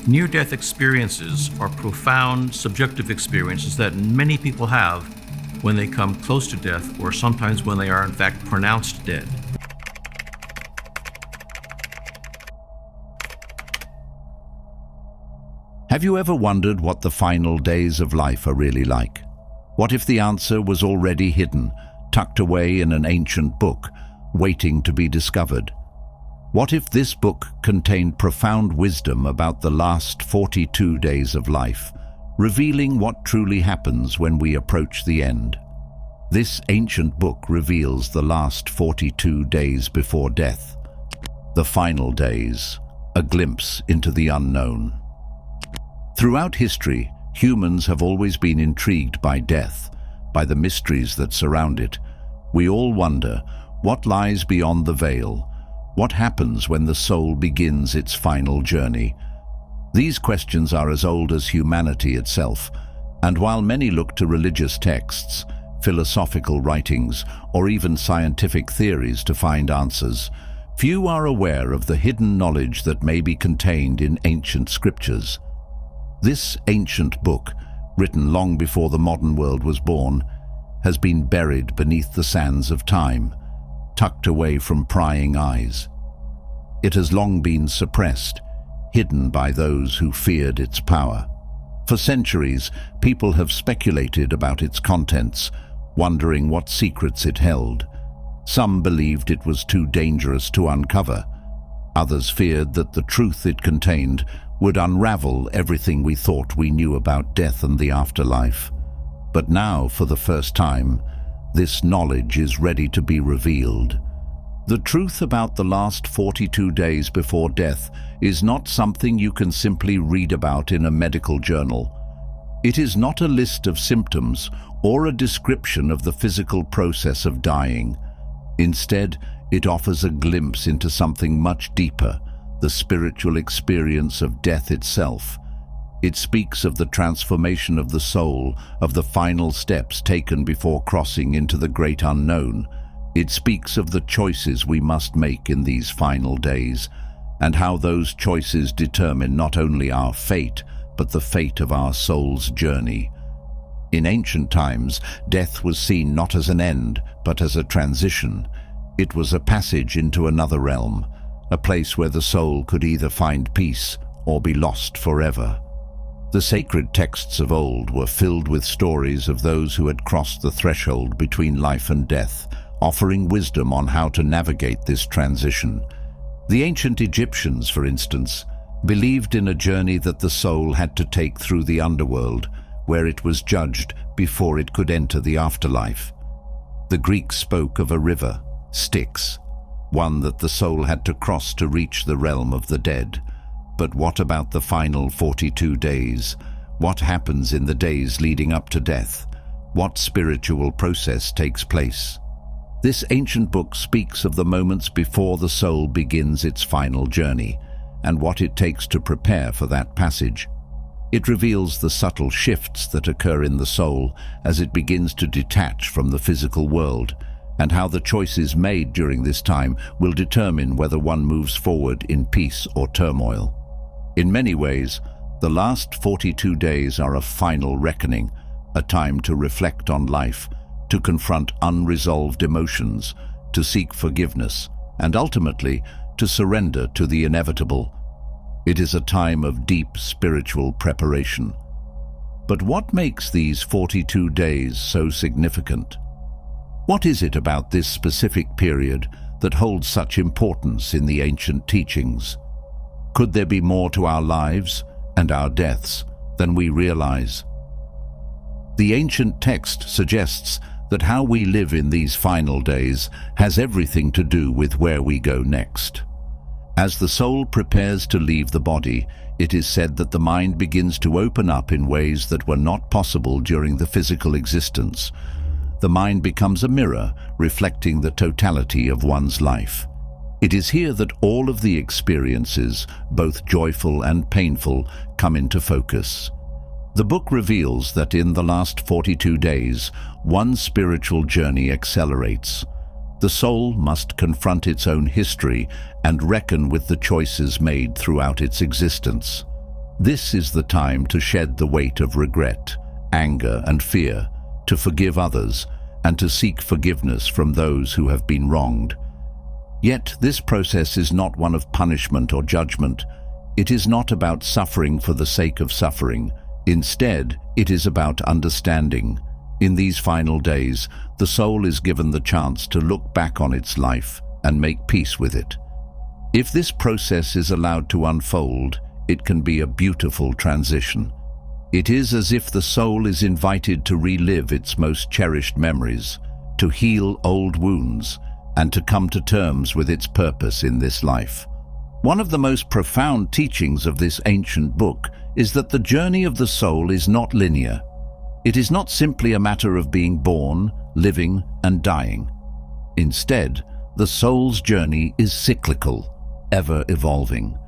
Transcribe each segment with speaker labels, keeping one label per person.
Speaker 1: Near-death experiences are profound, subjective experiences that many people have when they come close to death, or sometimes when they are in fact pronounced dead.
Speaker 2: Have you ever wondered what the final days of life are really like? What if the answer was already hidden, tucked away in an ancient book, waiting to be discovered? What if this book contained profound wisdom about the last 42 days of life, revealing what truly happens when we approach the end? This ancient book reveals the last 42 days before death, the final days, a glimpse into the unknown. Throughout history, humans have always been intrigued by death, by the mysteries that surround it. We all wonder, what lies beyond the veil? What happens when the soul begins its final journey? These questions are as old as humanity itself, and while many look to religious texts, philosophical writings, or even scientific theories to find answers, few are aware of the hidden knowledge that may be contained in ancient scriptures. This ancient book, written long before the modern world was born, has been buried beneath the sands of time, tucked away from prying eyes. It has long been suppressed, hidden by those who feared its power. For centuries, people have speculated about its contents, wondering what secrets it held. Some believed it was too dangerous to uncover. Others feared that the truth it contained would unravel everything we thought we knew about death and the afterlife. But now, for the first time, this knowledge is ready to be revealed. The truth about the last 42 days before death is not something you can simply read about in a medical journal. It is not a list of symptoms or a description of the physical process of dying. Instead, it offers a glimpse into something much deeper, the spiritual experience of death itself. It speaks of the transformation of the soul, of the final steps taken before crossing into the great unknown. It speaks of the choices we must make in these final days, and how those choices determine not only our fate, but the fate of our soul's journey. In ancient times, death was seen not as an end, but as a transition. It was a passage into another realm, a place where the soul could either find peace or be lost forever. The sacred texts of old were filled with stories of those who had crossed the threshold between life and death, offering wisdom on how to navigate this transition. The ancient Egyptians, for instance, believed in a journey that the soul had to take through the underworld, where it was judged before it could enter the afterlife. The Greeks spoke of a river, Styx, one that the soul had to cross to reach the realm of the dead. But what about the final 42 days? What happens in the days leading up to death? What spiritual process takes place? This ancient book speaks of the moments before the soul begins its final journey, and what it takes to prepare for that passage. It reveals the subtle shifts that occur in the soul as it begins to detach from the physical world, and how the choices made during this time will determine whether one moves forward in peace or turmoil. In many ways, the last 42 days are a final reckoning, a time to reflect on life, to confront unresolved emotions, to seek forgiveness, and ultimately to surrender to the inevitable. It is a time of deep spiritual preparation. But what makes these 42 days so significant? What is it about this specific period that holds such importance in the ancient teachings? Could there be more to our lives and our deaths than we realize? The ancient text suggests that how we live in these final days has everything to do with where we go next. As the soul prepares to leave the body, it is said that the mind begins to open up in ways that were not possible during the physical existence. The mind becomes a mirror, reflecting the totality of one's life. It is here that all of the experiences, both joyful and painful, come into focus. The book reveals that in the last 42 days, one spiritual journey accelerates. The soul must confront its own history and reckon with the choices made throughout its existence. This is the time to shed the weight of regret, anger, and fear, to forgive others, and to seek forgiveness from those who have been wronged. Yet this process is not one of punishment or judgment. It is not about suffering for the sake of suffering. Instead, it is about understanding. In these final days, the soul is given the chance to look back on its life and make peace with it. If this process is allowed to unfold, it can be a beautiful transition. It is as if the soul is invited to relive its most cherished memories, to heal old wounds, and to come to terms with its purpose in this life. One of the most profound teachings of this ancient book is that the journey of the soul is not linear. It is not simply a matter of being born, living, and dying. Instead, the soul's journey is cyclical, ever evolving.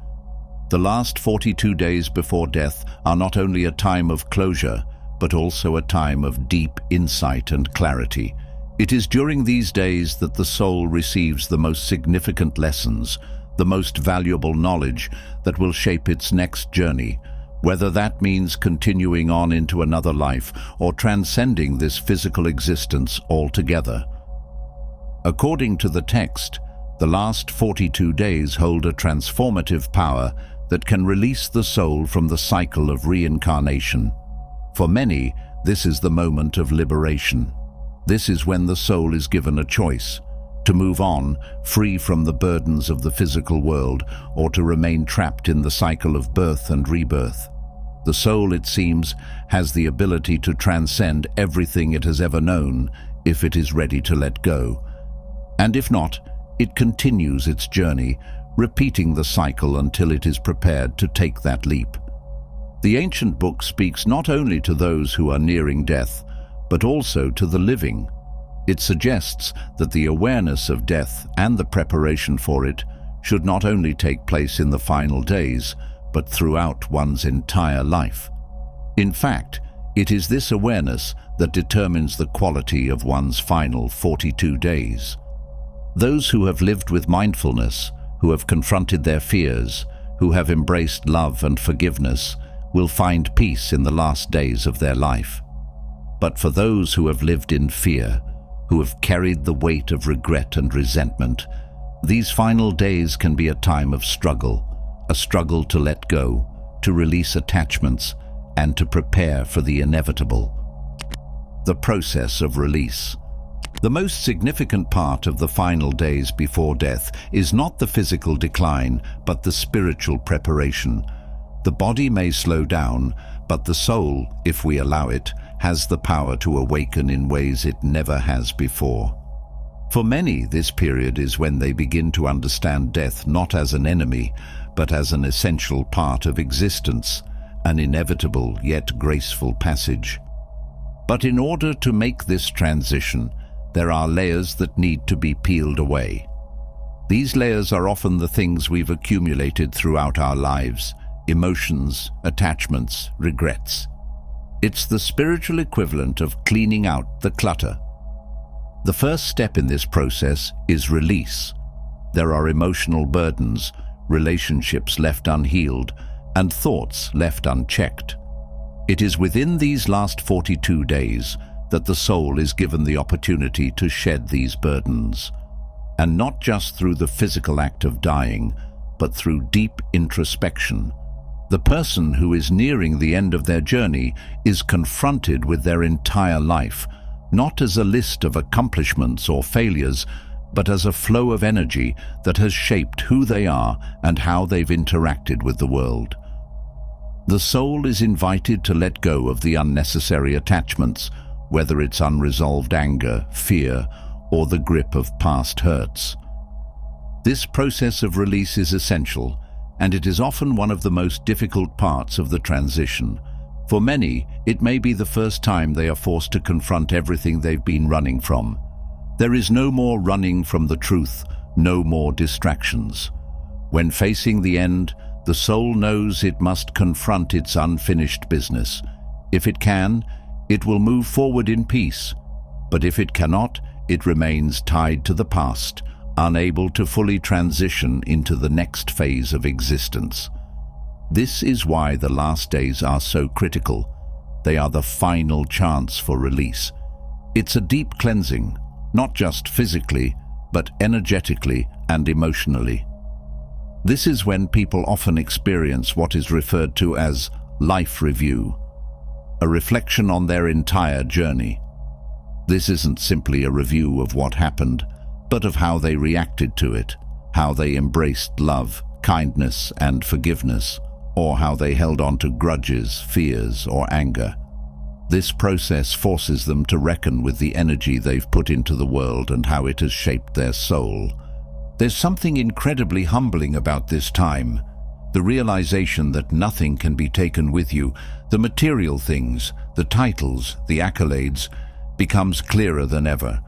Speaker 2: The last 42 days before death are not only a time of closure, but also a time of deep insight and clarity. It is during these days that the soul receives the most significant lessons, the most valuable knowledge that will shape its next journey, whether that means continuing on into another life or transcending this physical existence altogether. According to the text, the last 42 days hold a transformative power that can release the soul from the cycle of reincarnation. For many, this is the moment of liberation. This is when the soul is given a choice: to move on, free from the burdens of the physical world, or to remain trapped in the cycle of birth and rebirth. The soul, it seems, has the ability to transcend everything it has ever known if it is ready to let go. And if not, it continues its journey, repeating the cycle until it is prepared to take that leap. The ancient book speaks not only to those who are nearing death, but also to the living. It suggests that the awareness of death and the preparation for it should not only take place in the final days, but throughout one's entire life. In fact, it is this awareness that determines the quality of one's final 42 days. Those who have lived with mindfulness, who have confronted their fears, who have embraced love and forgiveness, will find peace in the last days of their life. But for those who have lived in fear, who have carried the weight of regret and resentment, these final days can be a time of struggle, a struggle to let go, to release attachments, and to prepare for the inevitable. The process of release. The most significant part of the final days before death is not the physical decline, but the spiritual preparation. The body may slow down, but the soul, if we allow it, has the power to awaken in ways it never has before. For many, this period is when they begin to understand death not as an enemy, but as an essential part of existence, an inevitable yet graceful passage. But in order to make this transition, there are layers that need to be peeled away. These layers are often the things we've accumulated throughout our lives: emotions, attachments, regrets. It's the spiritual equivalent of cleaning out the clutter. The first step in this process is release. There are emotional burdens, relationships left unhealed, and thoughts left unchecked. It is within these last 42 days that the soul is given the opportunity to shed these burdens. And not just through the physical act of dying, but through deep introspection. The person who is nearing the end of their journey is confronted with their entire life, not as a list of accomplishments or failures, but as a flow of energy that has shaped who they are and how they've interacted with the world. The soul is invited to let go of the unnecessary attachments, whether it's unresolved anger, fear, or the grip of past hurts. This process of release is essential, and it is often one of the most difficult parts of the transition. For many, it may be the first time they are forced to confront everything they've been running from. There is no more running from the truth, no more distractions. When facing the end, the soul knows it must confront its unfinished business. If it can, it will move forward in peace, but if it cannot, it remains tied to the past, unable to fully transition into the next phase of existence. This is why the last days are so critical. They are the final chance for release. It's a deep cleansing, not just physically, but energetically and emotionally. This is when people often experience what is referred to as life review, a reflection on their entire journey. This isn't simply a review of what happened, but of how they reacted to it, how they embraced love, kindness, and forgiveness, or how they held on to grudges, fears, or anger. This process forces them to reckon with the energy they've put into the world and how it has shaped their soul. There's something incredibly humbling about this time. The realization that nothing can be taken with you, the material things, the titles, the accolades, becomes clearer than ever.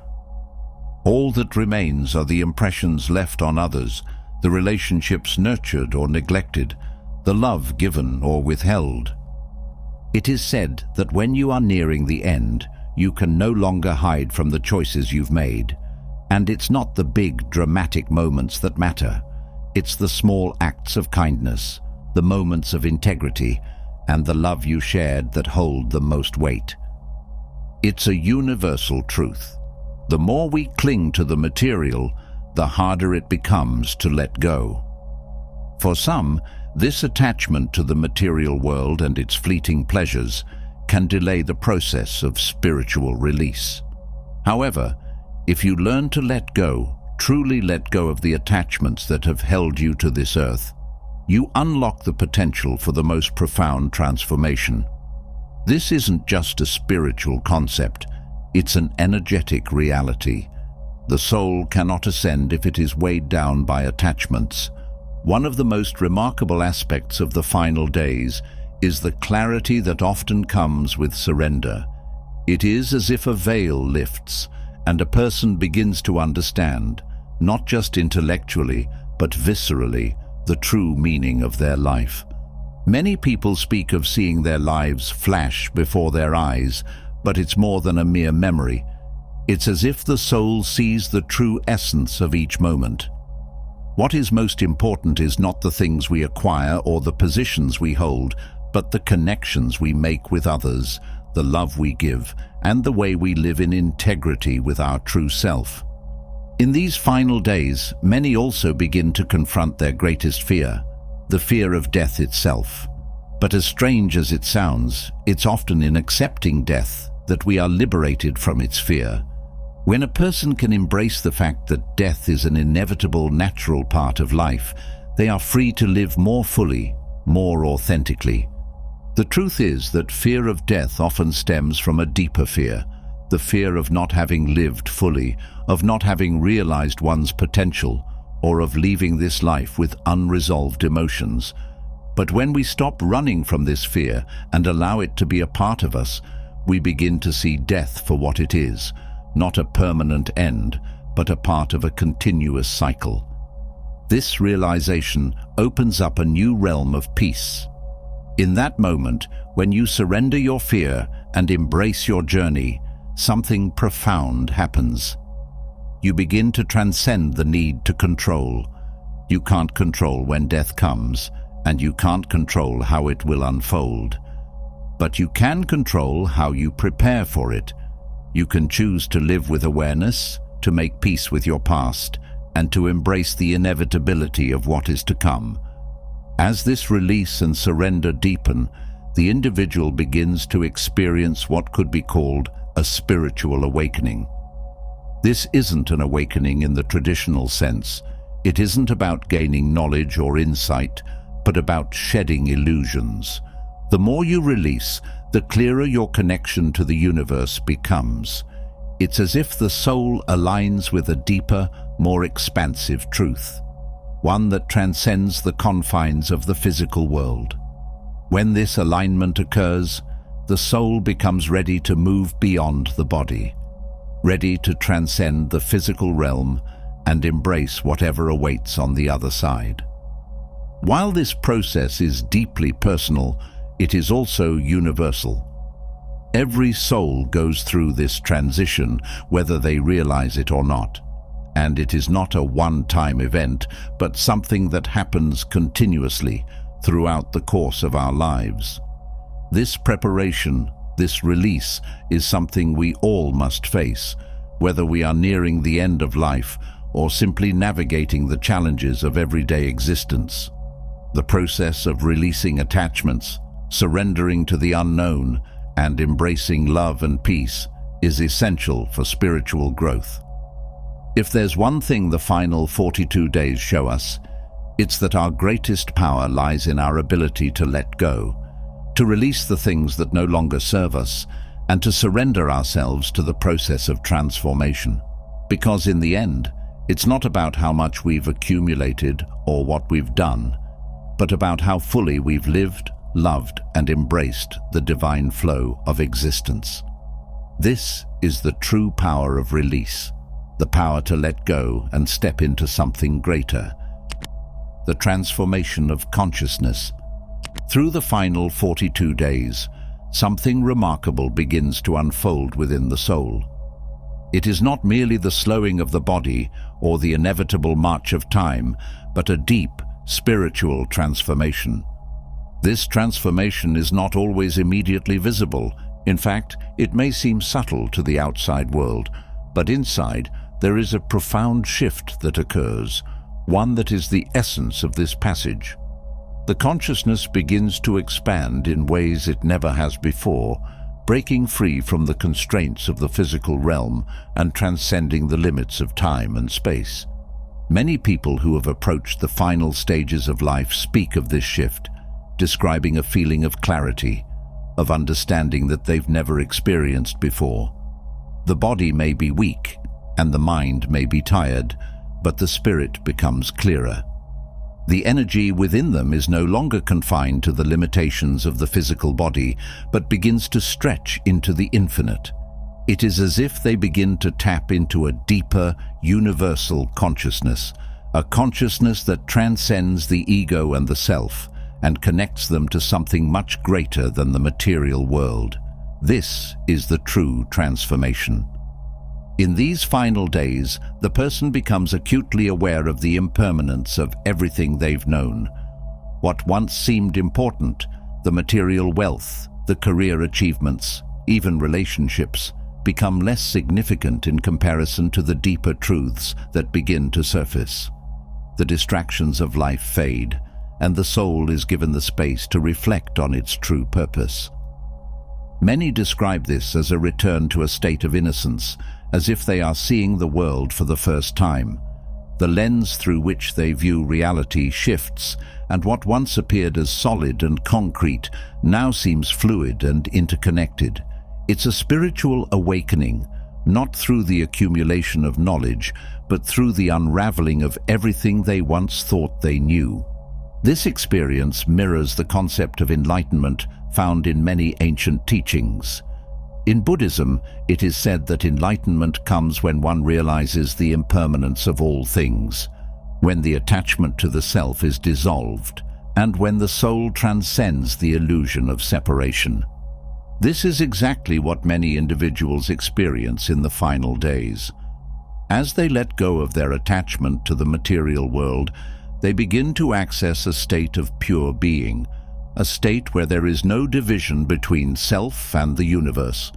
Speaker 2: All that remains are the impressions left on others, the relationships nurtured or neglected, the love given or withheld. It is said that when you are nearing the end, you can no longer hide from the choices you've made. And it's not the big, dramatic moments that matter. It's the small acts of kindness, the moments of integrity, and the love you shared that hold the most weight. It's a universal truth. The more we cling to the material, the harder it becomes to let go. For some, this attachment to the material world and its fleeting pleasures can delay the process of spiritual release. However, if you learn to let go, truly let go of the attachments that have held you to this earth, you unlock the potential for the most profound transformation. This isn't just a spiritual concept, it's an energetic reality. The soul cannot ascend if it is weighed down by attachments. One of the most remarkable aspects of the final days is the clarity that often comes with surrender. It is as if a veil lifts and a person begins to understand, not just intellectually, but viscerally, the true meaning of their life. Many people speak of seeing their lives flash before their eyes, but it's more than a mere memory. It's as if the soul sees the true essence of each moment. What is most important is not the things we acquire or the positions we hold, but the connections we make with others, the love we give, and the way we live in integrity with our true self. In these final days, many also begin to confront their greatest fear, the fear of death itself. But as strange as it sounds, it's often in accepting death that we are liberated from its fear. When a person can embrace the fact that death is an inevitable, natural part of life, they are free to live more fully, more authentically. The truth is that fear of death often stems from a deeper fear, the fear of not having lived fully, of not having realized one's potential, or of leaving this life with unresolved emotions. But when we stop running from this fear and allow it to be a part of us, we begin to see death for what it is, not a permanent end, but a part of a continuous cycle. This realization opens up a new realm of peace. In that moment, when you surrender your fear and embrace your journey, something profound happens. You begin to transcend the need to control. You can't control when death comes, and you can't control how it will unfold. But you can control how you prepare for it. You can choose to live with awareness, to make peace with your past, and to embrace the inevitability of what is to come. As this release and surrender deepen, the individual begins to experience what could be called a spiritual awakening. This isn't an awakening in the traditional sense. It isn't about gaining knowledge or insight, but about shedding illusions. The more you release, the clearer your connection to the universe becomes. It's as if the soul aligns with a deeper, more expansive truth, one that transcends the confines of the physical world. When this alignment occurs, the soul becomes ready to move beyond the body, ready to transcend the physical realm and embrace whatever awaits on the other side. While this process is deeply personal, it is also universal. Every soul goes through this transition, whether they realize it or not. And it is not a one-time event, but something that happens continuously, throughout the course of our lives. This preparation, this release, is something we all must face, whether we are nearing the end of life or simply navigating the challenges of everyday existence. The process of releasing attachments, surrendering to the unknown, and embracing love and peace is essential for spiritual growth. If there's one thing the final 42 days show us, it's that our greatest power lies in our ability to let go, to release the things that no longer serve us, and to surrender ourselves to the process of transformation. Because in the end, it's not about how much we've accumulated or what we've done, but about how fully we've lived, loved, and embraced the divine flow of existence. This is the true power of release, the power to let go and step into something greater. The transformation of consciousness. Through the final 42 days, something remarkable begins to unfold within the soul. It is not merely the slowing of the body or the inevitable march of time, but a deep, spiritual transformation. This transformation is not always immediately visible. In fact, it may seem subtle to the outside world, but inside there is a profound shift that occurs, one that is the essence of this passage. The consciousness begins to expand in ways it never has before, breaking free from the constraints of the physical realm and transcending the limits of time and space. Many people who have approached the final stages of life speak of this shift, describing a feeling of clarity, of understanding that they've never experienced before. The body may be weak, and the mind may be tired, but the spirit becomes clearer. The energy within them is no longer confined to the limitations of the physical body, but begins to stretch into the infinite. It is as if they begin to tap into a deeper, universal consciousness, a consciousness that transcends the ego and the self, and connects them to something much greater than the material world. This is the true transformation. In these final days, the person becomes acutely aware of the impermanence of everything they've known. What once seemed important, the material wealth, the career achievements, even relationships, become less significant in comparison to the deeper truths that begin to surface. The distractions of life fade, and the soul is given the space to reflect on its true purpose. Many describe this as a return to a state of innocence, as if they are seeing the world for the first time. The lens through which they view reality shifts, and what once appeared as solid and concrete now seems fluid and interconnected. It's a spiritual awakening, not through the accumulation of knowledge, but through the unraveling of everything they once thought they knew. This experience mirrors the concept of enlightenment found in many ancient teachings. In Buddhism, it is said that enlightenment comes when one realizes the impermanence of all things, when the attachment to the self is dissolved, and when the soul transcends the illusion of separation. This is exactly what many individuals experience in the final days. As they let go of their attachment to the material world, they begin to access a state of pure being, a state where there is no division between self and the universe.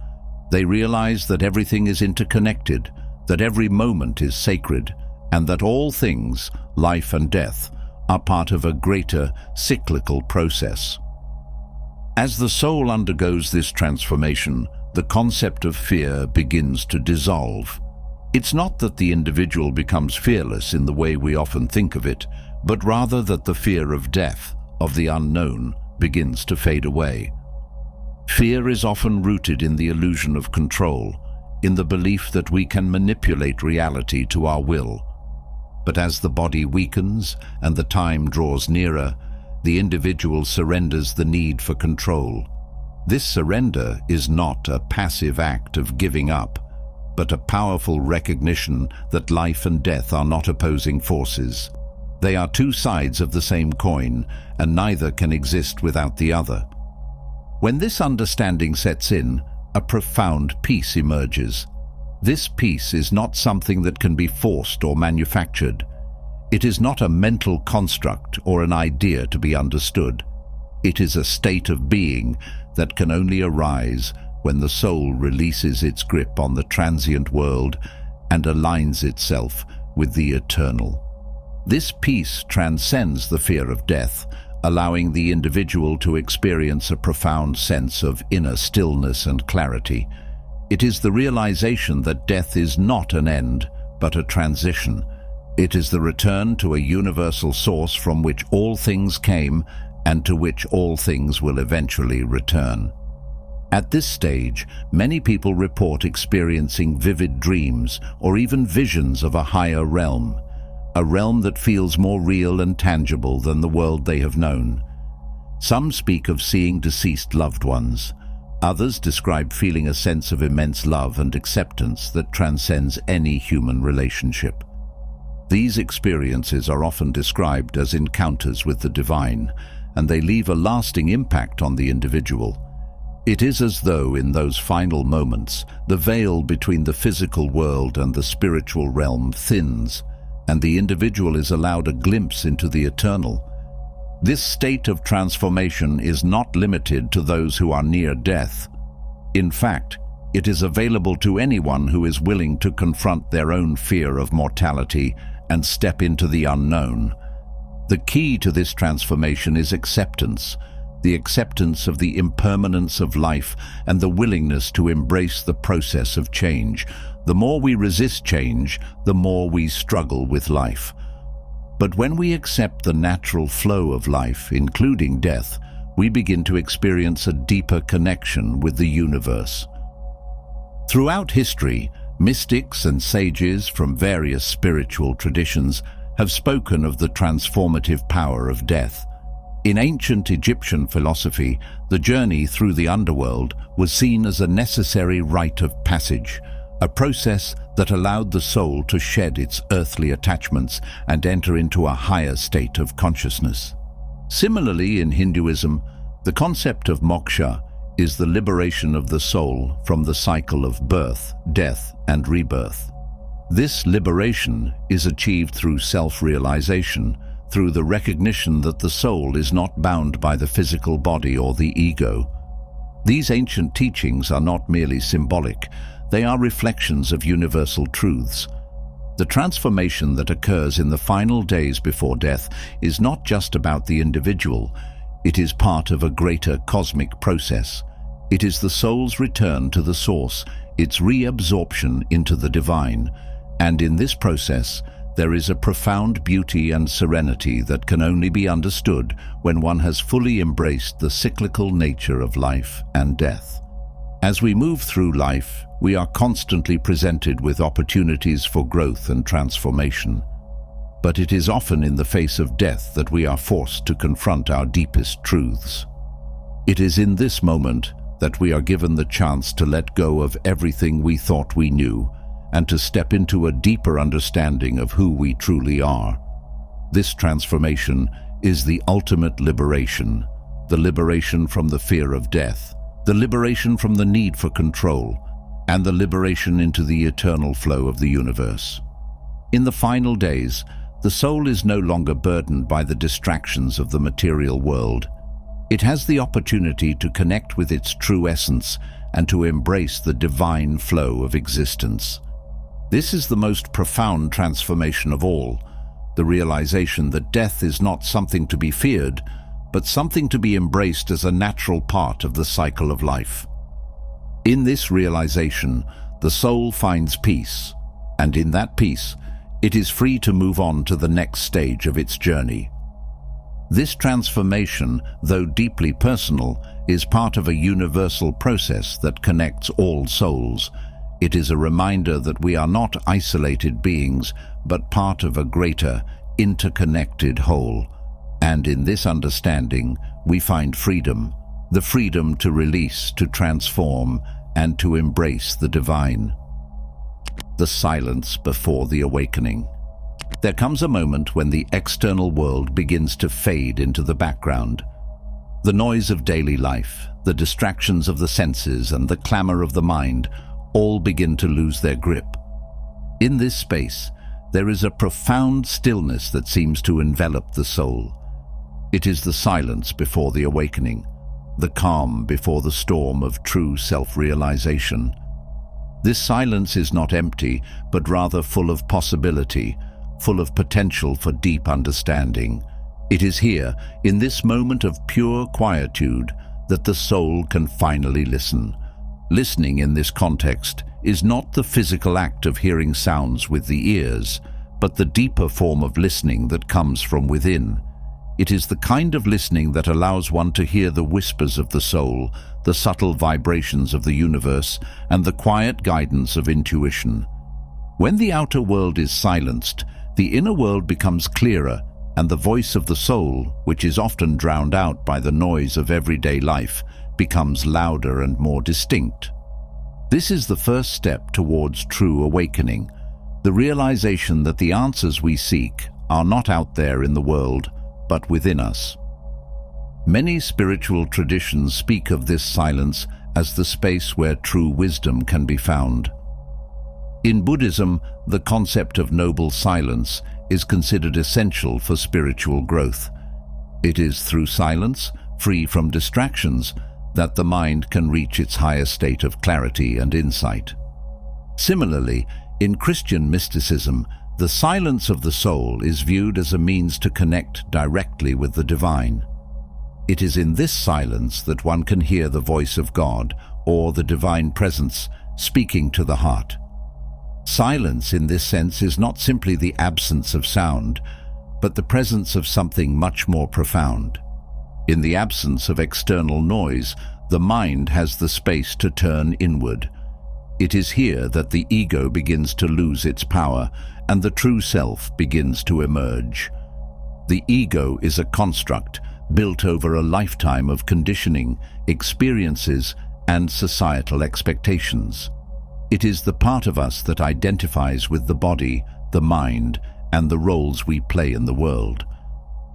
Speaker 2: They realize that everything is interconnected, that every moment is sacred, and that all things, life and death, are part of a greater cyclical process. As the soul undergoes this transformation, the concept of fear begins to dissolve. It's not that the individual becomes fearless in the way we often think of it, but rather that the fear of death, of the unknown, begins to fade away. Fear is often rooted in the illusion of control, in the belief that we can manipulate reality to our will. But as the body weakens and the time draws nearer, the individual surrenders the need for control. This surrender is not a passive act of giving up, but a powerful recognition that life and death are not opposing forces. They are two sides of the same coin, and neither can exist without the other. When this understanding sets in, a profound peace emerges. This peace is not something that can be forced or manufactured. It is not a mental construct or an idea to be understood. It is a state of being that can only arise when the soul releases its grip on the transient world and aligns itself with the eternal. This peace transcends the fear of death, allowing the individual to experience a profound sense of inner stillness and clarity. It is the realization that death is not an end, but a transition. It is the return to a universal source from which all things came and to which all things will eventually return. At this stage, many people report experiencing vivid dreams or even visions of a higher realm, a realm that feels more real and tangible than the world they have known. Some speak of seeing deceased loved ones. Others describe feeling a sense of immense love and acceptance that transcends any human relationship. These experiences are often described as encounters with the divine, and they leave a lasting impact on the individual. It is as though in those final moments, the veil between the physical world and the spiritual realm thins, and the individual is allowed a glimpse into the eternal. This state of transformation is not limited to those who are near death. In fact, it is available to anyone who is willing to confront their own fear of mortality and step into the unknown. The key to this transformation is acceptance, the acceptance of the impermanence of life and the willingness to embrace the process of change. The more we resist change, the more we struggle with life. But when we accept the natural flow of life, including death, we begin to experience a deeper connection with the universe. Throughout history, mystics and sages from various spiritual traditions have spoken of the transformative power of death. In ancient Egyptian philosophy, the journey through the underworld was seen as a necessary rite of passage, a process that allowed the soul to shed its earthly attachments and enter into a higher state of consciousness. Similarly, in Hinduism, the concept of moksha is the liberation of the soul from the cycle of birth, death, and rebirth. This liberation is achieved through self-realization, through the recognition that the soul is not bound by the physical body or the ego. These ancient teachings are not merely symbolic, they are reflections of universal truths. The transformation that occurs in the final days before death is not just about the individual, it is part of a greater cosmic process. It is the soul's return to the source, its reabsorption into the divine, and in this process, there is a profound beauty and serenity that can only be understood when one has fully embraced the cyclical nature of life and death. As we move through life, we are constantly presented with opportunities for growth and transformation. But it is often in the face of death that we are forced to confront our deepest truths. It is in this moment that we are given the chance to let go of everything we thought we knew and to step into a deeper understanding of who we truly are. This transformation is the ultimate liberation, the liberation from the fear of death, the liberation from the need for control, and the liberation into the eternal flow of the universe. In the final days, the soul is no longer burdened by the distractions of the material world. It has the opportunity to connect with its true essence and to embrace the divine flow of existence. This is the most profound transformation of all, the realization that death is not something to be feared, but something to be embraced as a natural part of the cycle of life. In this realization, the soul finds peace, and in that peace, it is free to move on to the next stage of its journey. This transformation, though deeply personal, is part of a universal process that connects all souls. It is a reminder that we are not isolated beings, but part of a greater, interconnected whole. And in this understanding, we find freedom, the freedom to release, to transform, and to embrace the divine. The silence before the awakening. There comes a moment when the external world begins to fade into the background. The noise of daily life, the distractions of the senses, and the clamor of the mind all begin to lose their grip. In this space, there is a profound stillness that seems to envelop the soul. It is the silence before the awakening, the calm before the storm of true self-realization. This silence is not empty, but rather full of possibility, full of potential for deep understanding. It is here, in this moment of pure quietude, that the soul can finally listen. Listening in this context is not the physical act of hearing sounds with the ears, but the deeper form of listening that comes from within. It is the kind of listening that allows one to hear the whispers of the soul, the subtle vibrations of the universe, and the quiet guidance of intuition. When the outer world is silenced, the inner world becomes clearer, and the voice of the soul, which is often drowned out by the noise of everyday life, becomes louder and more distinct. This is the first step towards true awakening, the realization that the answers we seek are not out there in the world, but within us. Many spiritual traditions speak of this silence as the space where true wisdom can be found. In Buddhism, the concept of noble silence is considered essential for spiritual growth. It is through silence, free from distractions, that the mind can reach its higher state of clarity and insight. Similarly, in Christian mysticism, the silence of the soul is viewed as a means to connect directly with the divine. It is in this silence that one can hear the voice of God or the divine presence speaking to the heart. Silence in this sense is not simply the absence of sound, but the presence of something much more profound. In the absence of external noise, the mind has the space to turn inward. It is here that the ego begins to lose its power and the true self begins to emerge. The ego is a construct built over a lifetime of conditioning, experiences, and societal expectations. It is the part of us that identifies with the body, the mind, and the roles we play in the world.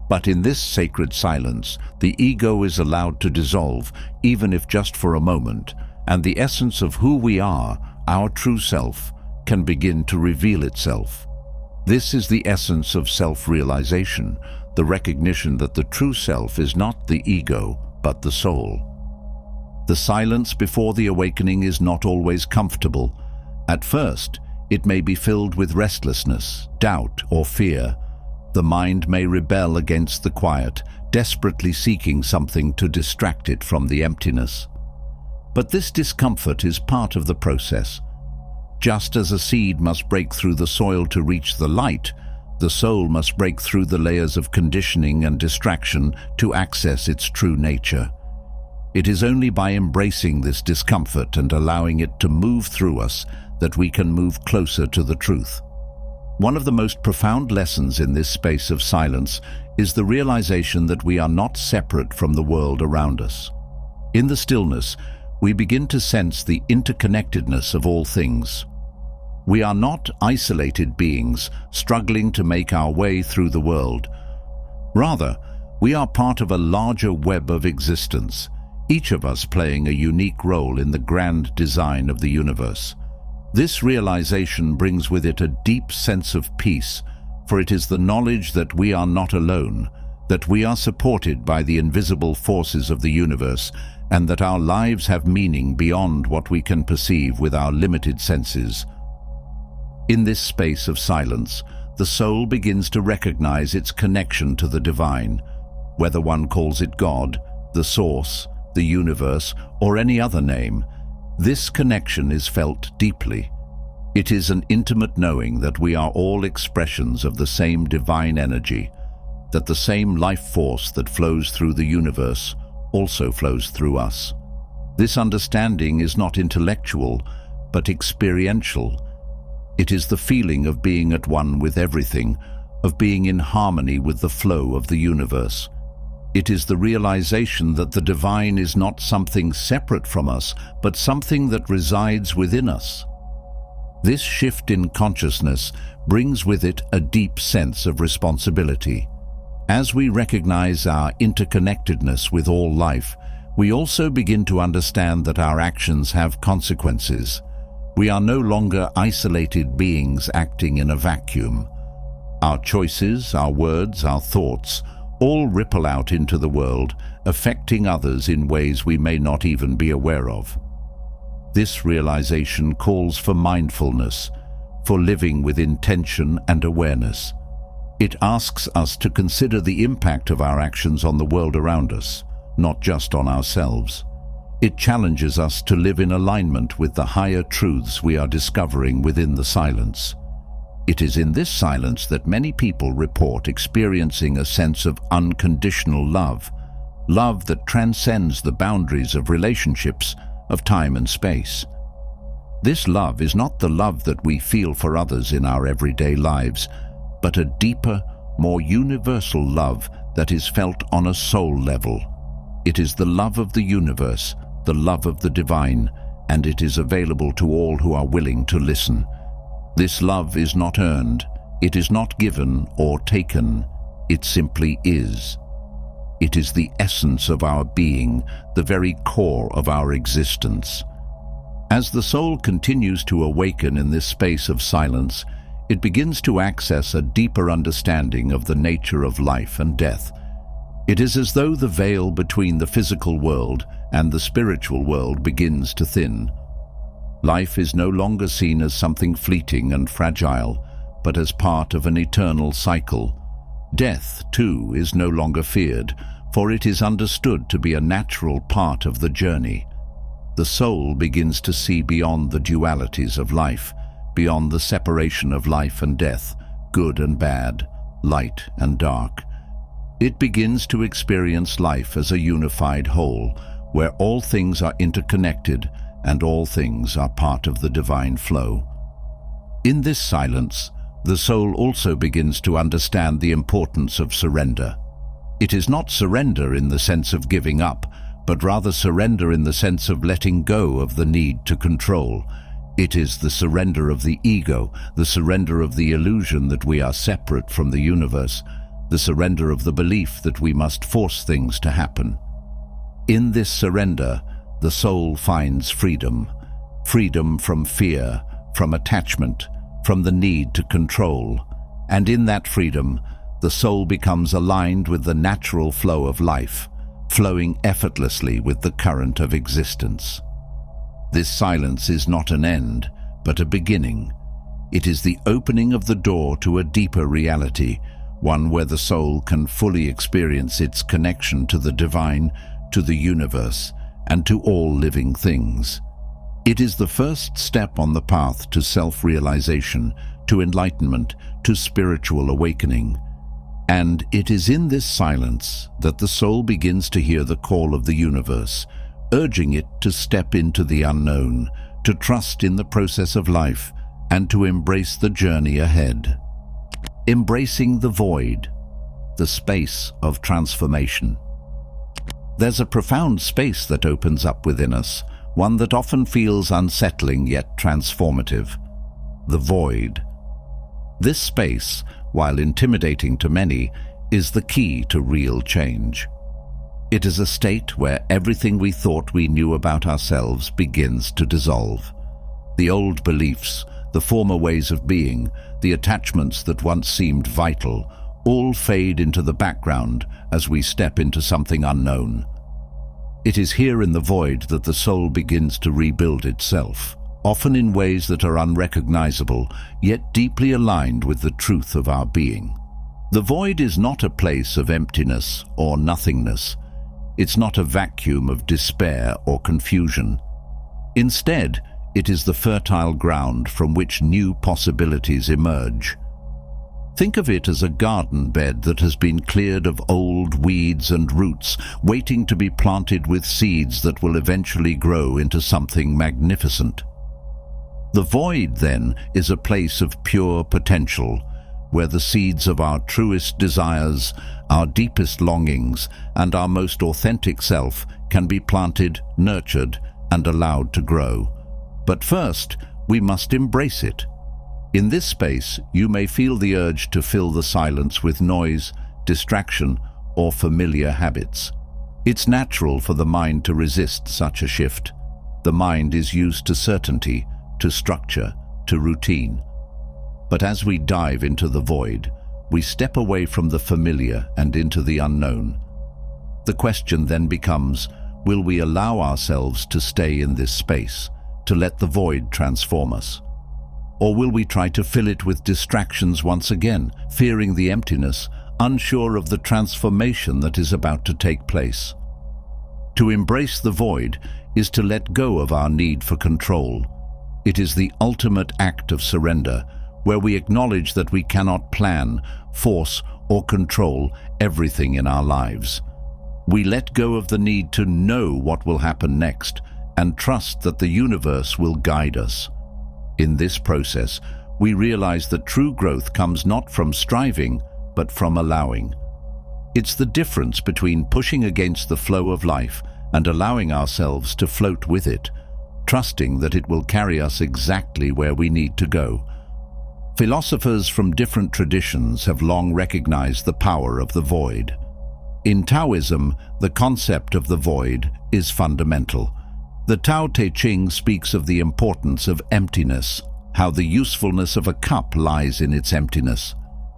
Speaker 2: But in this sacred silence, the ego is allowed to dissolve, even if just for a moment, and the essence of who we are, our true self, can begin to reveal itself. This is the essence of self-realization, the recognition that the true self is not the ego, but the soul. The silence before the awakening is not always comfortable. At first, it may be filled with restlessness, doubt, or fear. The mind may rebel against the quiet, desperately seeking something to distract it from the emptiness. But this discomfort is part of the process. Just as a seed must break through the soil to reach the light, the soul must break through the layers of conditioning and distraction to access its true nature. It is only by embracing this discomfort and allowing it to move through us that we can move closer to the truth. One of the most profound lessons in this space of silence is the realization that we are not separate from the world around us. In the stillness, we begin to sense the interconnectedness of all things. We are not isolated beings struggling to make our way through the world. Rather, we are part of a larger web of existence, each of us playing a unique role in the grand design of the universe. This realization brings with it a deep sense of peace, for it is the knowledge that we are not alone, that we are supported by the invisible forces of the universe, and that our lives have meaning beyond what we can perceive with our limited senses. In this space of silence, the soul begins to recognize its connection to the divine, whether one calls it God, the Source, the universe, or any other name. This connection is felt deeply. It is an intimate knowing that we are all expressions of the same divine energy, that the same life force that flows through the universe also flows through us. This understanding is not intellectual, but experiential. It is the feeling of being at one with everything, of being in harmony with the flow of the universe. It is the realization that the divine is not something separate from us, but something that resides within us. This shift in consciousness brings with it a deep sense of responsibility. As we recognize our interconnectedness with all life, we also begin to understand that our actions have consequences. We are no longer isolated beings acting in a vacuum. Our choices, our words, our thoughts all ripple out into the world, affecting others in ways we may not even be aware of. This realization calls for mindfulness, for living with intention and awareness. It asks us to consider the impact of our actions on the world around us, not just on ourselves. It challenges us to live in alignment with the higher truths we are discovering within the silence. It is in this silence that many people report experiencing a sense of unconditional love, love that transcends the boundaries of relationships, of time and space. This love is not the love that we feel for others in our everyday lives, but a deeper, more universal love that is felt on a soul level. It is the love of the universe, the love of the divine, and it is available to all who are willing to listen. This love is not earned, it is not given or taken, it simply is. It is the essence of our being, the very core of our existence. As the soul continues to awaken in this space of silence, it begins to access a deeper understanding of the nature of life and death. It is as though the veil between the physical world and the spiritual world begins to thin. Life is no longer seen as something fleeting and fragile, but as part of an eternal cycle. Death, too, is no longer feared, for it is understood to be a natural part of the journey. The soul begins to see beyond the dualities of life, beyond the separation of life and death, good and bad, light and dark. It begins to experience life as a unified whole, where all things are interconnected and all things are part of the divine flow. In this silence, the soul also begins to understand the importance of surrender. It is not surrender in the sense of giving up, but rather surrender in the sense of letting go of the need to control. It is the surrender of the ego, the surrender of the illusion that we are separate from the universe, the surrender of the belief that we must force things to happen. In this surrender, the soul finds freedom. Freedom from fear, from attachment, from the need to control. And in that freedom, the soul becomes aligned with the natural flow of life, flowing effortlessly with the current of existence. This silence is not an end, but a beginning. It is the opening of the door to a deeper reality, one where the soul can fully experience its connection to the divine, to the universe, and to all living things. It is the first step on the path to self-realization, to enlightenment, to spiritual awakening. And it is in this silence that the soul begins to hear the call of the universe, urging it to step into the unknown, to trust in the process of life, and to embrace the journey ahead. Embracing the void, the space of transformation. There's a profound space that opens up within us, one that often feels unsettling yet transformative. The void. This space, while intimidating to many, is the key to real change. It is a state where everything we thought we knew about ourselves begins to dissolve. The old beliefs, the former ways of being, the attachments that once seemed vital, all fade into the background as we step into something unknown. It is here in the void that the soul begins to rebuild itself, often in ways that are unrecognizable, yet deeply aligned with the truth of our being. The void is not a place of emptiness or nothingness. It's not a vacuum of despair or confusion. Instead, it is the fertile ground from which new possibilities emerge. Think of it as a garden bed that has been cleared of old weeds and roots, waiting to be planted with seeds that will eventually grow into something magnificent. The void, then, is a place of pure potential, where the seeds of our truest desires, our deepest longings, and our most authentic self can be planted, nurtured, and allowed to grow. But first, we must embrace it. In this space, you may feel the urge to fill the silence with noise, distraction, or familiar habits. It's natural for the mind to resist such a shift. The mind is used to certainty, to structure, to routine. But as we dive into the void, we step away from the familiar and into the unknown. The question then becomes, will we allow ourselves to stay in this space, to let the void transform us? Or will we try to fill it with distractions once again, fearing the emptiness, unsure of the transformation that is about to take place? To embrace the void is to let go of our need for control. It is the ultimate act of surrender, where we acknowledge that we cannot plan, force, or control everything in our lives. We let go of the need to know what will happen next and trust that the universe will guide us. In this process, we realize that true growth comes not from striving, but from allowing. It's the difference between pushing against the flow of life and allowing ourselves to float with it, trusting that it will carry us exactly where we need to go. Philosophers from different traditions have long recognized the power of the void. In Taoism, the concept of the void is fundamental. The Tao Te Ching speaks of the importance of emptiness, how the usefulness of a cup lies in its emptiness,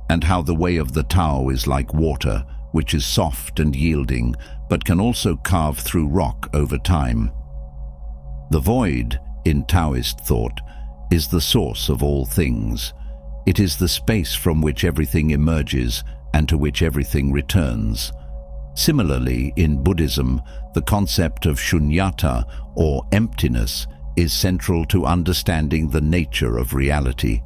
Speaker 2: and how the way of the Tao is like water, which is soft and yielding, but can also carve through rock over time. The void, in Taoist thought, is the source of all things. It is the space from which everything emerges and to which everything returns. Similarly, in Buddhism, the concept of shunyata, or emptiness, is central to understanding the nature of reality.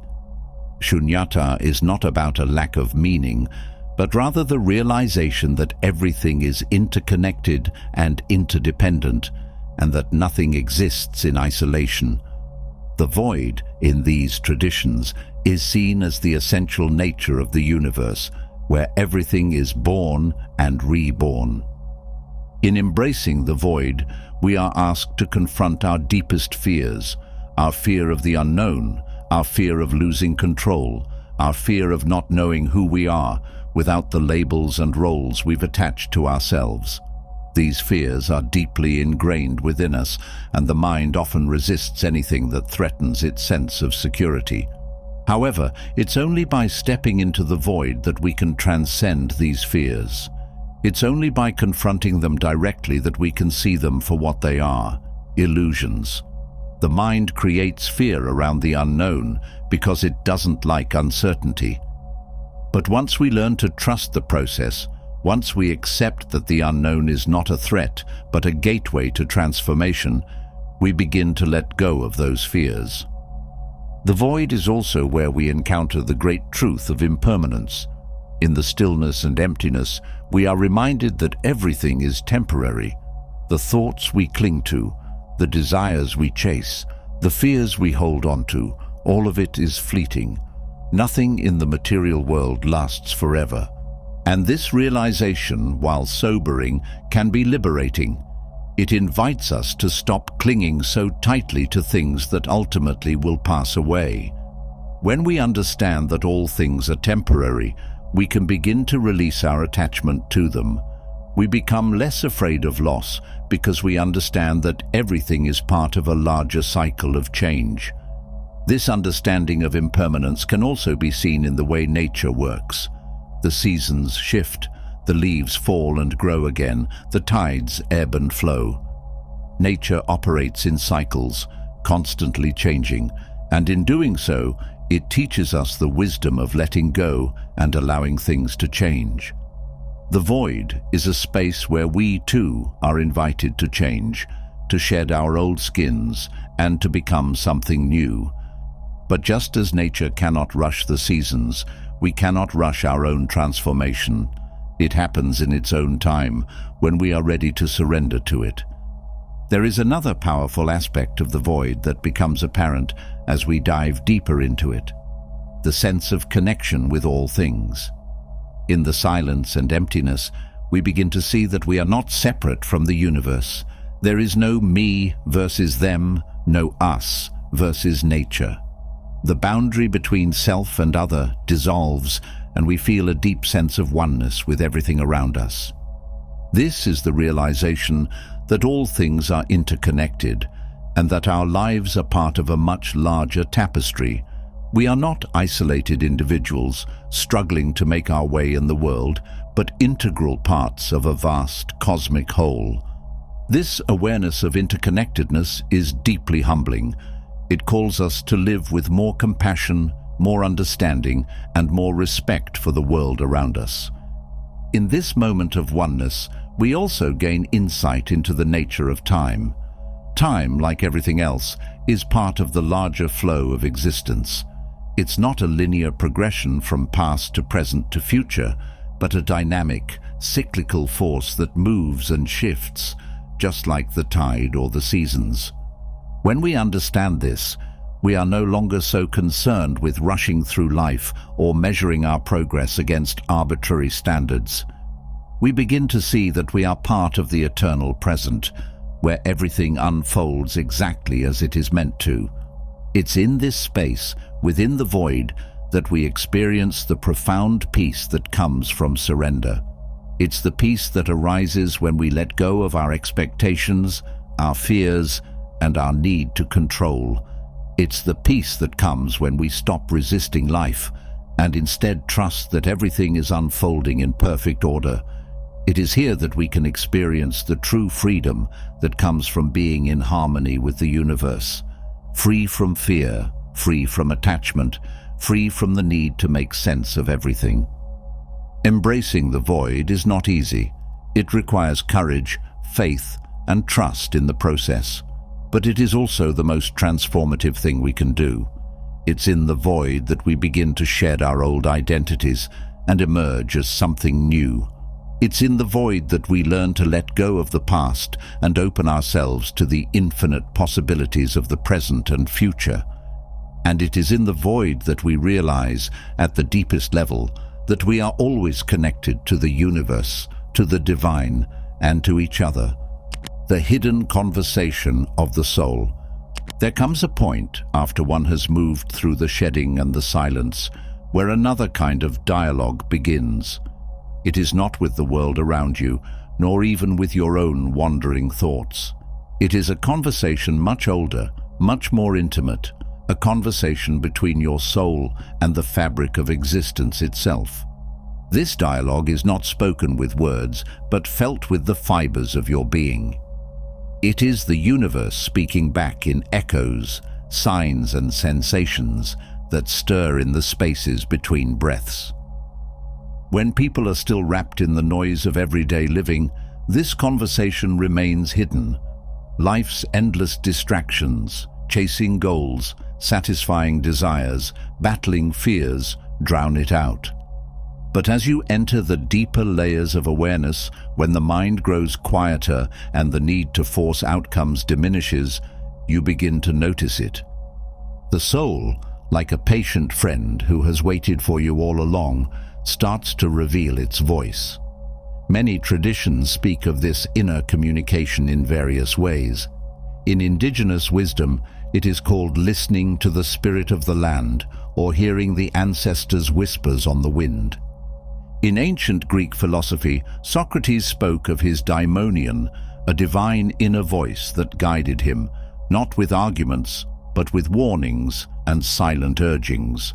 Speaker 2: Shunyata is not about a lack of meaning, but rather the realization that everything is interconnected and interdependent, and that nothing exists in isolation. The void, in these traditions, is seen as the essential nature of the universe, where everything is born and reborn. In embracing the void, we are asked to confront our deepest fears, our fear of the unknown, our fear of losing control, our fear of not knowing who we are without the labels and roles we've attached to ourselves. These fears are deeply ingrained within us, and the mind often resists anything that threatens its sense of security. However, it's only by stepping into the void that we can transcend these fears. It's only by confronting them directly that we can see them for what they are: illusions. The mind creates fear around the unknown because it doesn't like uncertainty. But once we learn to trust the process, once we accept that the unknown is not a threat but a gateway to transformation, we begin to let go of those fears. The void is also where we encounter the great truth of impermanence. In the stillness and emptiness, we are reminded that everything is temporary. The thoughts we cling to, the desires we chase, the fears we hold on to, all of it is fleeting. Nothing in the material world lasts forever. And this realization, while sobering, can be liberating. It invites us to stop clinging so tightly to things that ultimately will pass away. When we understand that all things are temporary, we can begin to release our attachment to them. We become less afraid of loss because we understand that everything is part of a larger cycle of change. This understanding of impermanence can also be seen in the way nature works. The seasons shift, the leaves fall and grow again, the tides ebb and flow. Nature operates in cycles, constantly changing, and in doing so, it teaches us the wisdom of letting go and allowing things to change. The void is a space where we too are invited to change, to shed our old skins and to become something new. But just as nature cannot rush the seasons, we cannot rush our own transformation. It happens in its own time, when we are ready to surrender to it. There is another powerful aspect of the void that becomes apparent as we dive deeper into it: the sense of connection with all things. In the silence and emptiness, we begin to see that we are not separate from the universe. There is no me versus them, no us versus nature. The boundary between self and other dissolves, and we feel a deep sense of oneness with everything around us. This is the realization that all things are interconnected, and that our lives are part of a much larger tapestry. We are not isolated individuals struggling to make our way in the world, but integral parts of a vast cosmic whole. This awareness of interconnectedness is deeply humbling. It calls us to live with more compassion, more understanding, and more respect for the world around us. In this moment of oneness, we also gain insight into the nature of time. Time, like everything else, is part of the larger flow of existence. It's not a linear progression from past to present to future, but a dynamic, cyclical force that moves and shifts, just like the tide or the seasons. When we understand this, we are no longer so concerned with rushing through life or measuring our progress against arbitrary standards. We begin to see that we are part of the eternal present, where everything unfolds exactly as it is meant to. It's in this space, within the void, that we experience the profound peace that comes from surrender. It's the peace that arises when we let go of our expectations, our fears, and our need to control. It's the peace that comes when we stop resisting life and instead trust that everything is unfolding in perfect order. It is here that we can experience the true freedom that comes from being in harmony with the universe, free from fear, free from attachment, free from the need to make sense of everything. Embracing the void is not easy. It requires courage, faith, and trust in the process. But it is also the most transformative thing we can do. It's in the void that we begin to shed our old identities and emerge as something new. It's in the void that we learn to let go of the past and open ourselves to the infinite possibilities of the present and future. And it is in the void that we realize, at the deepest level, that we are always connected to the universe, to the divine, and to each other. The hidden conversation of the soul. There comes a point, after one has moved through the shedding and the silence, where another kind of dialogue begins. It is not with the world around you, nor even with your own wandering thoughts. It is a conversation much older, much more intimate, a conversation between your soul and the fabric of existence itself. This dialogue is not spoken with words, but felt with the fibers of your being. It is the universe speaking back in echoes, signs and sensations that stir in the spaces between breaths. When people are still wrapped in the noise of everyday living, this conversation remains hidden. Life's endless distractions, chasing goals, satisfying desires, battling fears, drown it out. But as you enter the deeper layers of awareness, when the mind grows quieter and the need to force outcomes diminishes, you begin to notice it. The soul, like a patient friend who has waited for you all along, starts to reveal its voice. Many traditions speak of this inner communication in various ways. In indigenous wisdom, it is called listening to the spirit of the land or hearing the ancestors' whispers on the wind. In ancient Greek philosophy, Socrates spoke of his daimonion, a divine inner voice that guided him, not with arguments, but with warnings and silent urgings.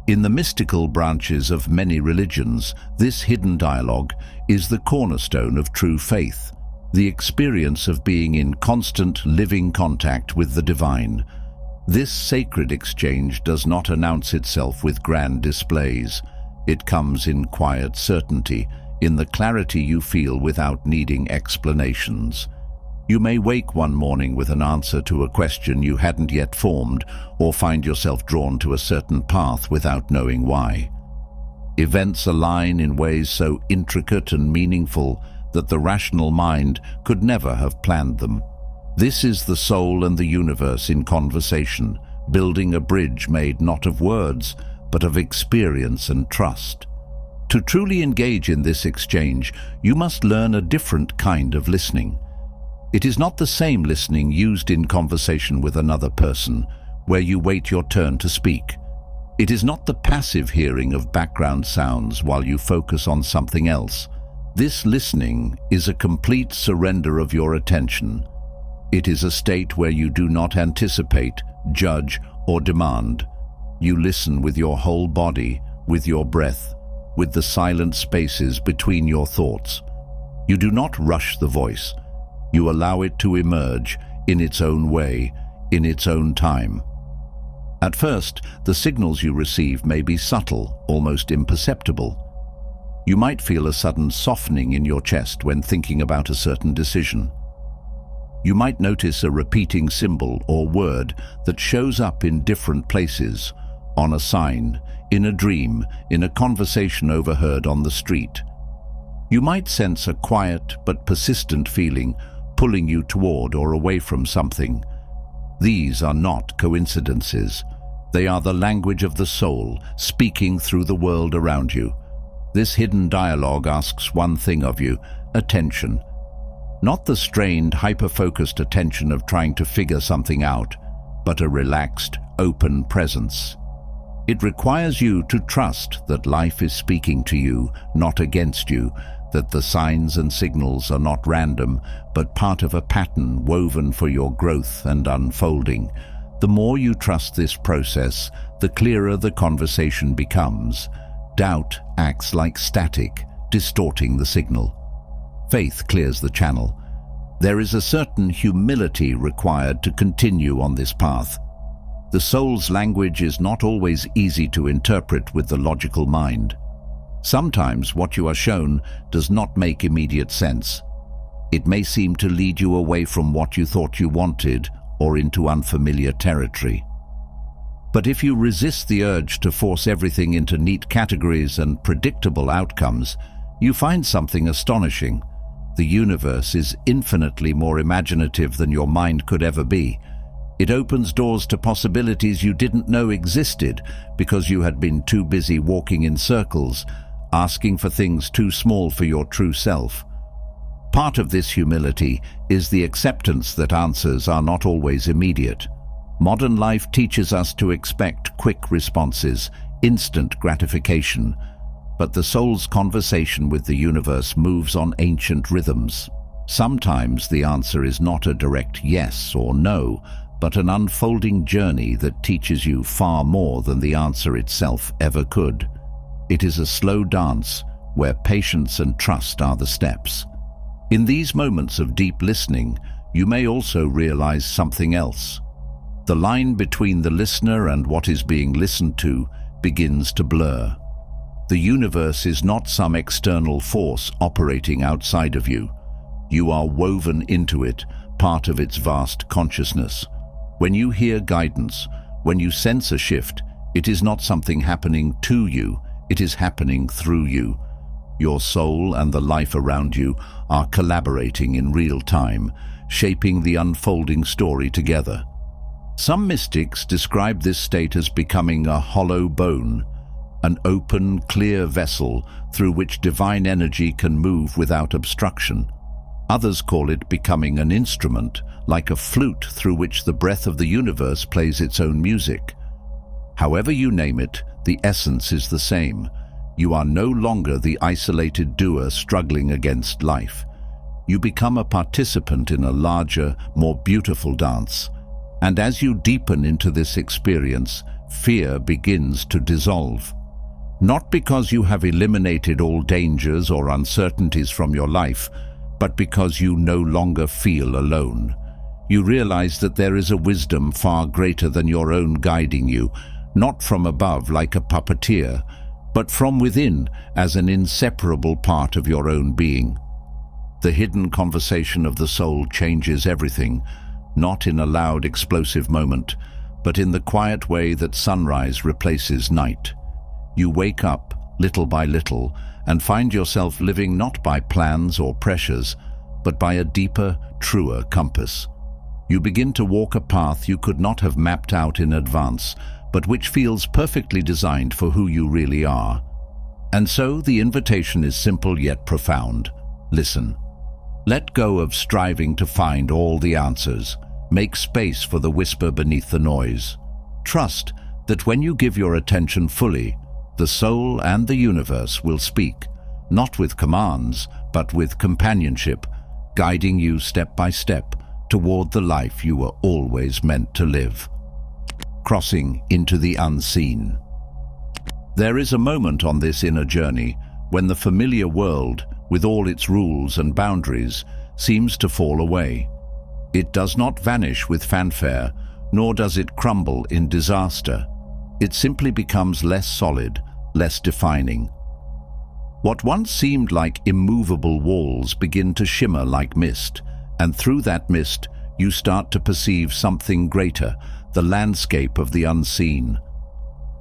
Speaker 2: In the mystical branches of many religions, this hidden dialogue is the cornerstone of true faith, the experience of being in constant living contact with the divine. This sacred exchange does not announce itself with grand displays. It comes in quiet certainty, in the clarity you feel without needing explanations. You may wake one morning with an answer to a question you hadn't yet formed, or find yourself drawn to a certain path without knowing why. Events align in ways so intricate and meaningful that the rational mind could never have planned them. This is the soul and the universe in conversation, building a bridge made not of words, but of experience and trust. To truly engage in this exchange, you must learn a different kind of listening. It is not the same listening used in conversation with another person, where you wait your turn to speak. It is not the passive hearing of background sounds while you focus on something else. This listening is a complete surrender of your attention. It is a state where you do not anticipate, judge, or demand. You listen with your whole body, with your breath, with the silent spaces between your thoughts. You do not rush the voice. You allow it to emerge in its own way, in its own time. At first, the signals you receive may be subtle, almost imperceptible. You might feel a sudden softening in your chest when thinking about a certain decision. You might notice a repeating symbol or word that shows up in different places, on a sign, in a dream, in a conversation overheard on the street. You might sense a quiet but persistent feeling pulling you toward or away from something. These are not coincidences. They are the language of the soul, speaking through the world around you. This hidden dialogue asks one thing of you: attention. Not the strained, hyper-focused attention of trying to figure something out, but a relaxed, open presence. It requires you to trust that life is speaking to you, not against you, that the signs and signals are not random, but part of a pattern woven for your growth and unfolding. The more you trust this process, the clearer the conversation becomes. Doubt acts like static, distorting the signal. Faith clears the channel. There is a certain humility required to continue on this path. The soul's language is not always easy to interpret with the logical mind. Sometimes what you are shown does not make immediate sense. It may seem to lead you away from what you thought you wanted or into unfamiliar territory. But if you resist the urge to force everything into neat categories and predictable outcomes, you find something astonishing. The universe is infinitely more imaginative than your mind could ever be. It opens doors to possibilities you didn't know existed because you had been too busy walking in circles, asking for things too small for your true self. Part of this humility is the acceptance that answers are not always immediate. Modern life teaches us to expect quick responses, instant gratification, but the soul's conversation with the universe moves on ancient rhythms. Sometimes the answer is not a direct yes or no, but an unfolding journey that teaches you far more than the answer itself ever could. It is a slow dance where patience and trust are the steps. In these moments of deep listening, you may also realize something else. The line between the listener and what is being listened to begins to blur. The universe is not some external force operating outside of you. You are woven into it, part of its vast consciousness. When you hear guidance, when you sense a shift, it is not something happening to you, it is happening through you. Your soul and the life around you are collaborating in real time, shaping the unfolding story together. Some mystics describe this state as becoming a hollow bone, an open, clear vessel through which divine energy can move without obstruction. Others call it becoming an instrument, like a flute through which the breath of the universe plays its own music. However you name it, the essence is the same. You are no longer the isolated doer struggling against life. You become a participant in a larger, more beautiful dance. And as you deepen into this experience, fear begins to dissolve. Not because you have eliminated all dangers or uncertainties from your life, but because you no longer feel alone. You realize that there is a wisdom far greater than your own guiding you, not from above like a puppeteer, but from within as an inseparable part of your own being. The hidden conversation of the soul changes everything, not in a loud, explosive moment, but in the quiet way that sunrise replaces night. You wake up, little by little, and find yourself living not by plans or pressures, but by a deeper, truer compass. You begin to walk a path you could not have mapped out in advance, but which feels perfectly designed for who you really are. And so the invitation is simple yet profound. Listen. Let go of striving to find all the answers. Make space for the whisper beneath the noise. Trust that when you give your attention fully, the soul and the universe will speak, not with commands, but with companionship, guiding you step by step toward the life you were always meant to live. Crossing into the unseen. There is a moment on this inner journey when the familiar world, with all its rules and boundaries, seems to fall away. It does not vanish with fanfare, nor does it crumble in disaster. It simply becomes less solid, less defining. What once seemed like immovable walls begin to shimmer like mist, and through that mist you start to perceive something greater, the landscape of the unseen.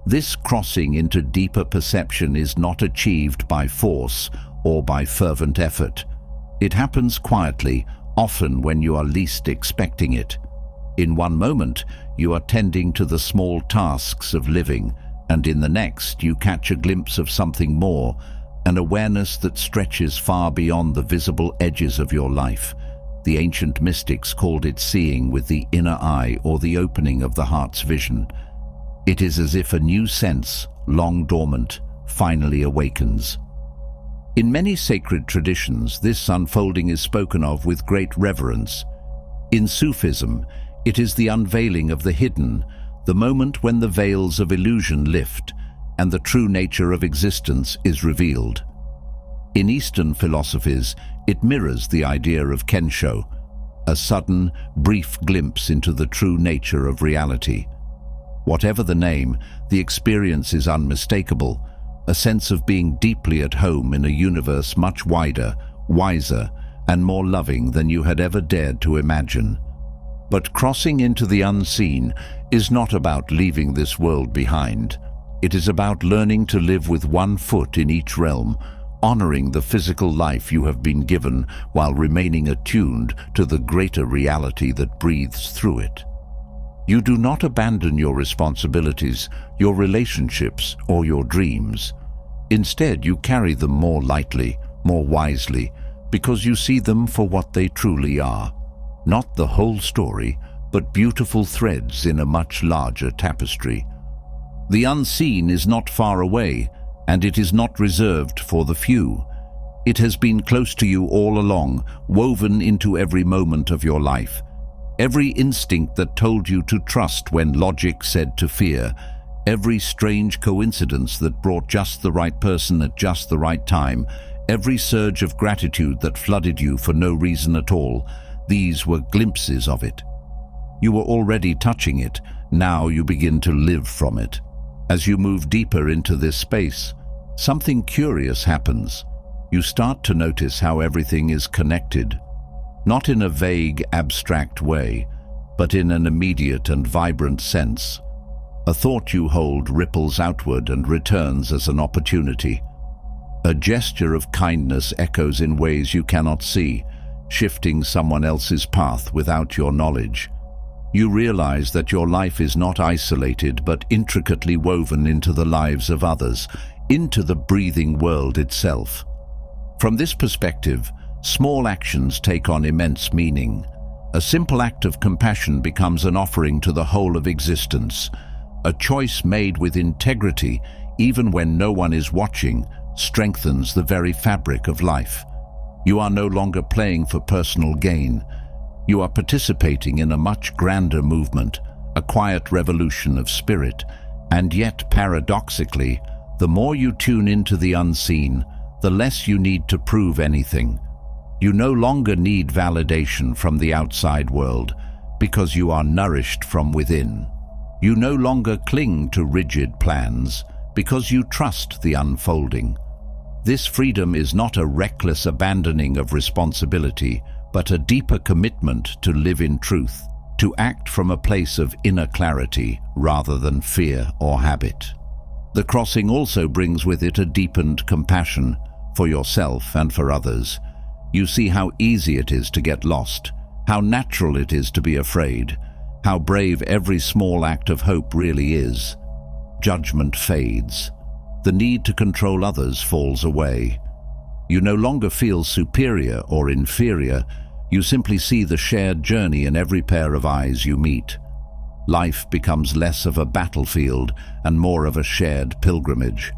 Speaker 2: This crossing into deeper perception is not achieved by force or by fervent effort. It happens quietly, often when you are least expecting it. In one moment, you are tending to the small tasks of living, and in the next, you catch a glimpse of something more, an awareness that stretches far beyond the visible edges of your life. The ancient mystics called it seeing with the inner eye, or the opening of the heart's vision. It is as if a new sense, long dormant, finally awakens. In many sacred traditions, this unfolding is spoken of with great reverence. In Sufism, it is the unveiling of the hidden, the moment when the veils of illusion lift and the true nature of existence is revealed. In Eastern philosophies, it mirrors the idea of Kensho, a sudden, brief glimpse into the true nature of reality. Whatever the name, the experience is unmistakable, a sense of being deeply at home in a universe much wider, wiser, and more loving than you had ever dared to imagine. But crossing into the unseen is not about leaving this world behind. It is about learning to live with one foot in each realm, honoring the physical life you have been given while remaining attuned to the greater reality that breathes through it. You do not abandon your responsibilities, your relationships, or your dreams. Instead, you carry them more lightly, more wisely, because you see them for what they truly are. Not the whole story, but beautiful threads in a much larger tapestry. The unseen is not far away, and it is not reserved for the few. It has been close to you all along, woven into every moment of your life. Every instinct that told you to trust when logic said to fear, every strange coincidence that brought just the right person at just the right time, every surge of gratitude that flooded you for no reason at all, these were glimpses of it. You were already touching it, now you begin to live from it. As you move deeper into this space, something curious happens. You start to notice how everything is connected. Not in a vague, abstract way, but in an immediate and vibrant sense. A thought you hold ripples outward and returns as an opportunity. A gesture of kindness echoes in ways you cannot see, shifting someone else's path without your knowledge. You realize that your life is not isolated but intricately woven into the lives of others, into the breathing world itself. From this perspective, small actions take on immense meaning. A simple act of compassion becomes an offering to the whole of existence. A choice made with integrity, even when no one is watching, strengthens the very fabric of life. You are no longer playing for personal gain. You are participating in a much grander movement, a quiet revolution of spirit. And yet, paradoxically, the more you tune into the unseen, the less you need to prove anything. You no longer need validation from the outside world because you are nourished from within. You no longer cling to rigid plans because you trust the unfolding. This freedom is not a reckless abandoning of responsibility, but a deeper commitment to live in truth, to act from a place of inner clarity rather than fear or habit. The crossing also brings with it a deepened compassion for yourself and for others. You see how easy it is to get lost, how natural it is to be afraid, how brave every small act of hope really is. Judgment fades. The need to control others falls away. You no longer feel superior or inferior. You simply see the shared journey in every pair of eyes you meet. Life becomes less of a battlefield and more of a shared pilgrimage.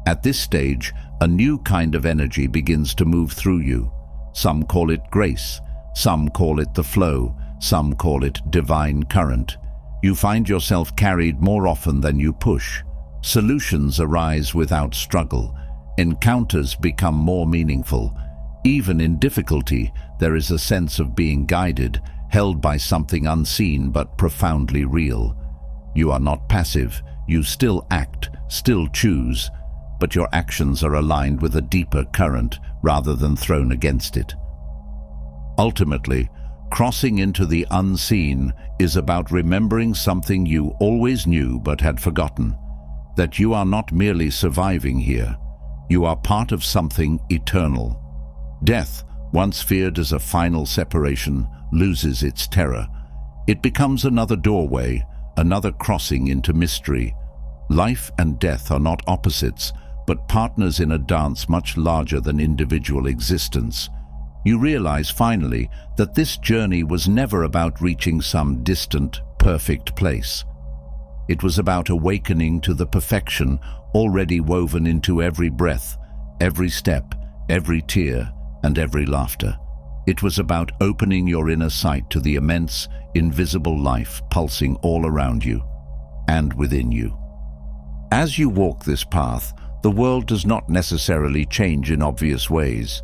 Speaker 2: At this stage, a new kind of energy begins to move through you. Some call it grace, some call it the flow, Some call it divine current. You find yourself carried more often than you push. Solutions arise without struggle. Encounters become more meaningful. Even in difficulty, there is a sense of being guided, held by something unseen but profoundly real. You are not passive. You still act, still choose, but your actions are aligned with a deeper current rather than thrown against it. Ultimately, crossing into the unseen is about remembering something you always knew but had forgotten, that you are not merely surviving here. You are part of something eternal. Death, once feared as a final separation, loses its terror. It becomes another doorway, another crossing into mystery. Life and death are not opposites, but partners in a dance much larger than individual existence. You realize finally that this journey was never about reaching some distant, perfect place. It was about awakening to the perfection already woven into every breath, every step, every tear, and every laughter. It was about opening your inner sight to the immense, invisible life pulsing all around you and within you. As you walk this path, the world does not necessarily change in obvious ways.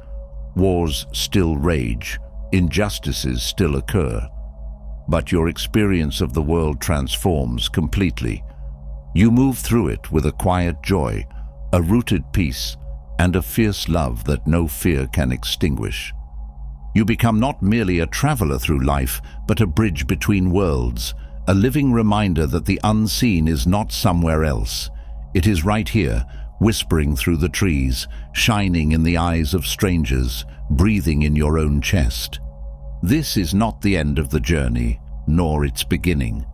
Speaker 2: Wars still rage, injustices still occur, but your experience of the world transforms completely. You move through it with a quiet joy, a rooted peace, and a fierce love that no fear can extinguish. You become not merely a traveler through life, but a bridge between worlds, a living reminder that the unseen is not somewhere else. It is right here, whispering through the trees, shining in the eyes of strangers, breathing in your own chest. This is not the end of the journey, nor its beginning.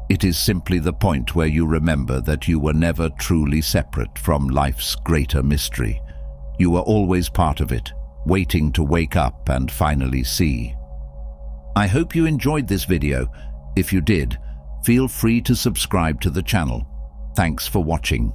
Speaker 2: It is simply the point where you remember that you were never truly separate from life's greater mystery. You were always part of it, waiting to wake up and finally see. I hope you enjoyed this video. If you did, feel free to subscribe to the channel. Thanks for watching.